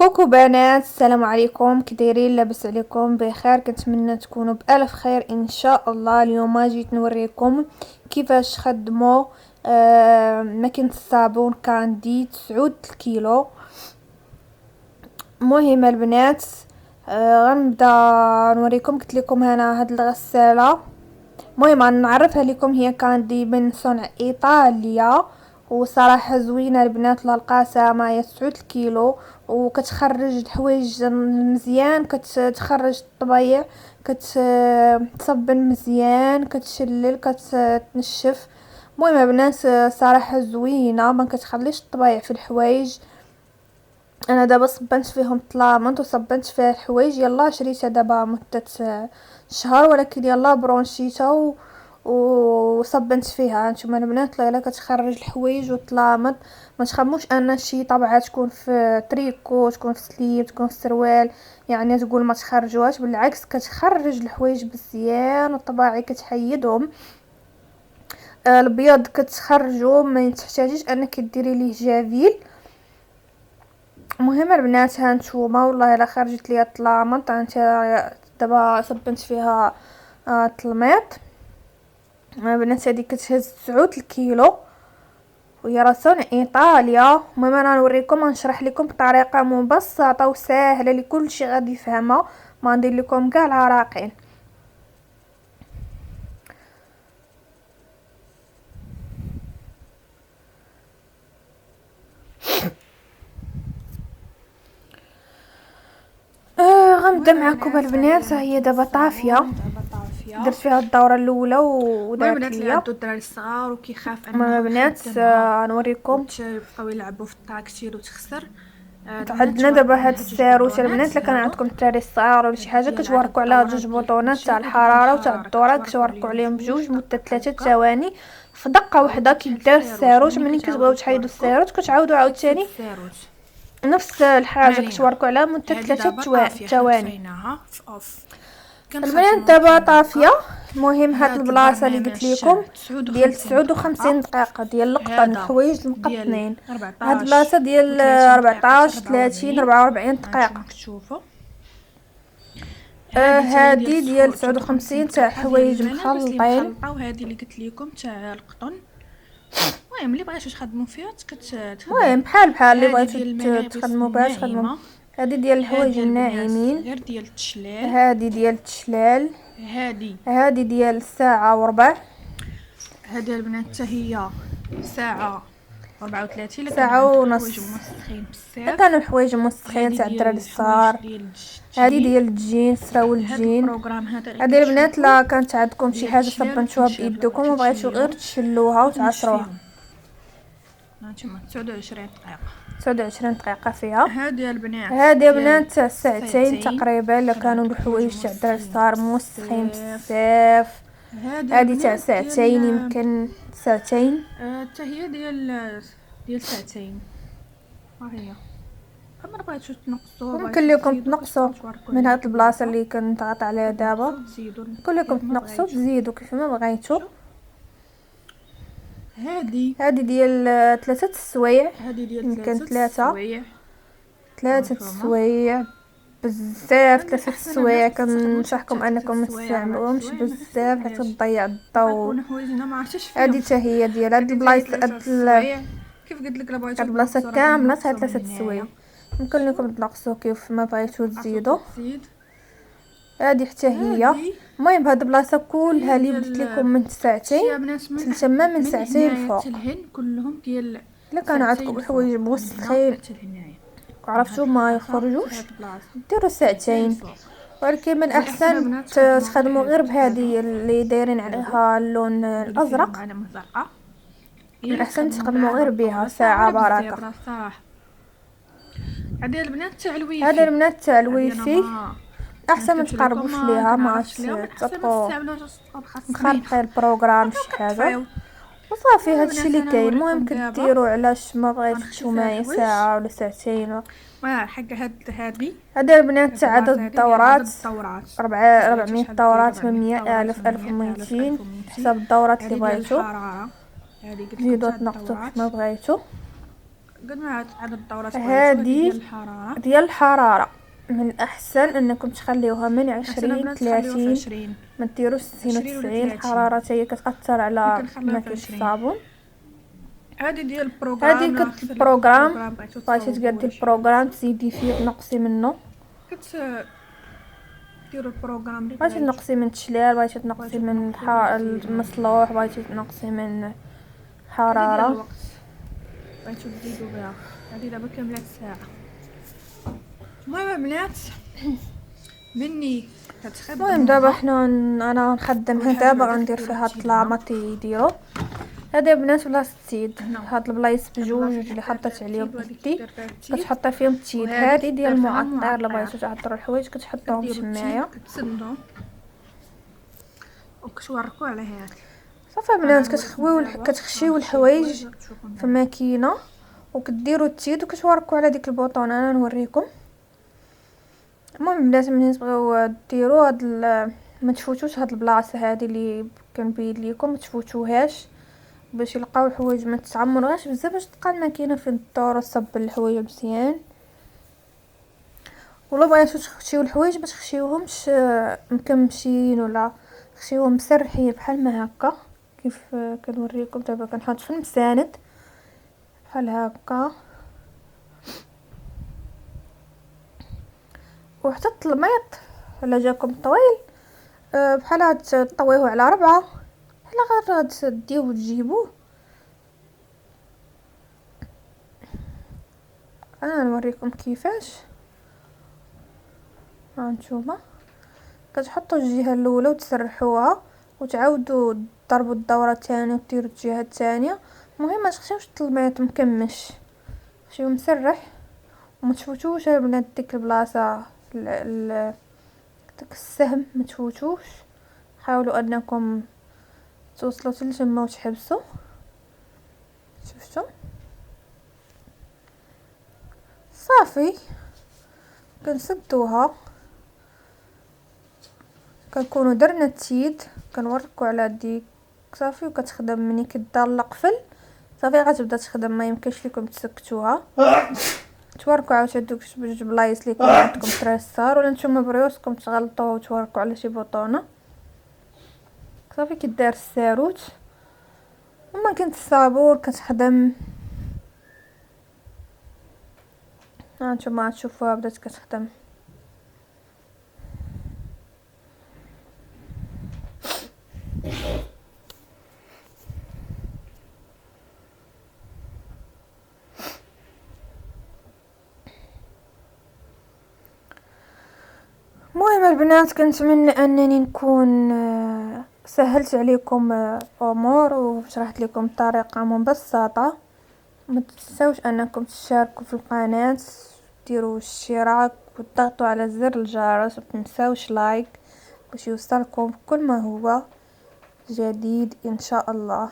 كوكو بنات، السلام عليكم. كديرين؟ لاباس عليكم بخير؟ كنتمنى تكونوا بالف خير ان شاء الله. اليوم جيت نوريكم كيفاش خدموا ماكينه الصابون كاندي 9 الكيلو. مهم البنات، غنبدا نوريكم. قلت لكم هنا هاد الغساله، المهم نعرفها لكم. هي كاندي من صنع ايطاليا، وصراحه زوينه البنات. للقاسه هي 9 الكيلو، وكتخرج الحوايج مزيان، كتخرج الطبيع، كتصبن مزيان، كتشلل، كتنشف. المهم البنات صراحه زوينه، ما كتخليش الطبيع في الحوايج. انا دابا صبنت فيهم طلامنت وصبنت فيها الحوايج. يلا شريتها دابا مدة شهر، ولكن يلا برونشيتها وصبنت فيها. نتوما البنات لا كتخرج الحوايج والطلامط. ما تخموش ان شي طبعه تكون في تريكو، تكون في سليب، تكون في سروال، يعني تقول ما تخرجوهاش. بالعكس كتخرج الحوايج مزيان، الطباعي كتحيدهم. البيض كتخرجو، ما تحتاجيش انك ديري ليه جافيل. مهم البنات، ها نتوما والله الا خرجت ليا الطلامط. دابا صبنت فيها طلميط. البنات هذه كتهز 9 الكيلو، وهي راه صنع ايطاليا. المهم انا نوريكم، نشرح لكم بطريقه مبسطه وسهله لكل شي غادي يفهمها، ما ندير لكم كاع العراقيل. غنبدا معكم البنات. هي دابا طافيه، درت فيها الدوره الاولى ودارت البنات اللي ليا. عندو الدراري الصغار وكيخاف المهم انه البنات نوريكم. يبقاو يلعبوا في الطاك كتير وتخسر. عندنا دابا هاد الساروت البنات. الا كان عندكم الدراري الصغار ولا شي حاجه، كتوركوا على 2 بوطونات تاع الحراره وتاع الدوره، كتوركوا عليهم بجوج مده 3 ثواني. في دقه واحده كيبدا الساروت. ملي كتبغيو تحيدوا الساروت كتعاودوا عاوتاني نفس الحاجه، كتوركوا عليها مده 3 ثواني. البنات دابا طافيه. المهم هاد البلاصه اللي قلت لكم ديال 59 دقيقه ديال القطن، الحوايج المقطنين. هاد البلاصه ديال 14 30 44 دقيقه. هادي ديال 59 تاع حوايج مخلطين. وهذه اللي قلت لكم تاع القطن. المهم اللي بغيتو تخدموا فيها المهم بحال اللي بغيتو تخدموا بها تخدموا. هادي ديال الحوايج الناعمين، غير ديال التشلال. هادي ديال التشلال، هادي ديال الساعه وربع. هادي البنات حتى هي ساعه 34. ساعه ونص. كانوا الحوايج موسخين تاع الدراري الصغار. هذه ديال الجين، سراول الجين. هذه البنات لا كانت عندكم شي حاجه صبنتوها بايدكم وبغيتو غير تشلوها وتعصروها. هانتوما 29 دقيقه. 29 دقيقه فيها. هذه البنات هذه بنات ساعتين تقريبا. الا كانوا الحوايج تاع الدراري الصغار موسخين بزاف، هذه تاع ساعتين، يمكن ساعتين. حتى هي ديال ساعتين. ها هي. اما بغيتو تنقصوا، ممكن لكم تنقصوا من هاد البلاصه اللي كنضغط عليها دابا. ممكن لكم تنقصوا تزيدوا كيف ما بغيتوا. هذه ديال 3 السوايع، يمكن 3 السوايع بزاف. 3 السوايع كنصحكم انكم ما تستعملوهمش بزاف حيت تضيع الضوء. هذه حتى هي ديال هاد البلايص. كيف قلت لك هاد البلاصه كامله فيها 3 السوايع. يمكن لكم تنقصوا كيف ما بغيتو تزيدوا. هذه حتى هي. المهم هاد البلاصه كلها اللي بديت لكم من ساعتين تلتما من ساعتين الفوق. كلهم ديال الا كان عندكم الحوايج موسخين وعرفتوا ما يخرجوش ديروا ساعتين. ولكن من احسن تخدموا غير بهذه اللي دايرين عليها اللون الازرق. من احسن تخدموا غير بها ساعه بركه. هذه البنات تاع الويفي. هذه البنات تاع الويفي احسن ما تقربوش ليها، ما تطبقوا مخربقين البروغرام شي حاجه وصافي. هادشي اللي كاين. المهم كديروا علاش ما بغيتش نتوما ساعه ولا ساعتين. حق هذه البنات تاع عدد الدورات 400 دوره، 800 الف، 1200 حسب الدورات اللي بغيتو. زيدوا تنقصوا كيف ما بغيتو. قد ما عدد الدورات هذه ديال الحرارة. ديال الحرارة من الأحسن أنكم تخليوها من أحسن 20 البنات تخليوها في 30، 20. ما ديروش 60 و 20 ولا 90. 30. الحرارة هي كتأثر على ممكن نخليوها في ماكلة 20. الصابون. هذه ديال هذه البروغرام. لا خسر لكم البروغرام، بغيتو بغيتي تصوبوا تقادي ولا شي البروغرام حاجة تزيدي فيه تنقصي منه، ديروا البروغرام اللي بغيتي بغيتو. تنقصي من التشلال، بغيتي تنقصي بغيتو من تنقصوا المصلوح، بغيتي تنقصي من هذه ديال حرارة. الوقت بغيتو تزيدوا بها. هذه دابا كاملات ساعة. المهم البنات مني كتخدموا المهم دابا حنا انا نخدم هنا، باغا ندير فيها هاد الطلامات يديروا. هذا بنات بلاصه التيد، هاد البلايص بجوج اللي حطيت عليهم يدي كتحطي فيهم التيد. هذه ديال المعطر، الا بغيتو تعطروا الحوايج كتحطوهم تمايا. كتسندوا وكتوركوا على هاد. صافي بنات كتخشيو الحوايج في ماكينه وكديروا التيد وكتوركوا على ديك البوطونه. انا نوريكم. المهم بنات ملي تبغيو ديروا هاد ما تفوتوش هاد البلاصه هذه اللي كنبين لكم، ما تفوتوهاش باش يلقاو الحوايج ما تتعمرغاش بزاف، باش تبقى الماكينه في الدور تصب الحوايج مزيان. ولا بغيتو تخشيو الحوايج ما تخشيوهمش مكمشين، ولا خشيوهم مسرحين بحال ما هكا كيف كنوريكم. دابا كنحط في المساند بحال هكا، وحتى الطلميط الا جاكم طويل بحال هاد طويوه على 4 بحال غير تديوه وتجيبوه. انا نوريكم كيفاش. هانتوما كتحطوا الجهه الاولى وتسرحوها وتعاودوا تضربوا الدوره الثانيه وديروا الجهه الثانيه. المهم ما تخشيوش الطلميط مكمش، خشيو مسرح وما تفوتوش البنات ديك البلاصه داك السهم ما تفوتوش. حاولوا انكم توصلوا حتى لتما وتحبسوا. شفتوا صافي كنسدوها، كنكونوا درنا التيد كنوركوا على ديك صافي وكتخدم. مني كدار القفل صافي غتبدا تخدم، ما يمكنش لكم تسكتوها. توركوا عاوتاني دوك بجوج بلايص اللي كان عندكم تريسار، ولا نتوما بريوسكم تغلطوا وتوركوا على شي بوطونه صافي كيدار الساروت. وما كنت الصابون كتخدم. هانتوما تشوفوها بدات كتخدم. المهم البنات كنتمنى انني نكون سهلت عليكم امور وشرحت لكم طريقه مبسطه. ما تنساوش انكم تشاركوا في القناه، ديروا اشتراك وتضغطوا على زر الجرس، وما تنساوش لايك باش يوصلكم كل ما هو جديد ان شاء الله.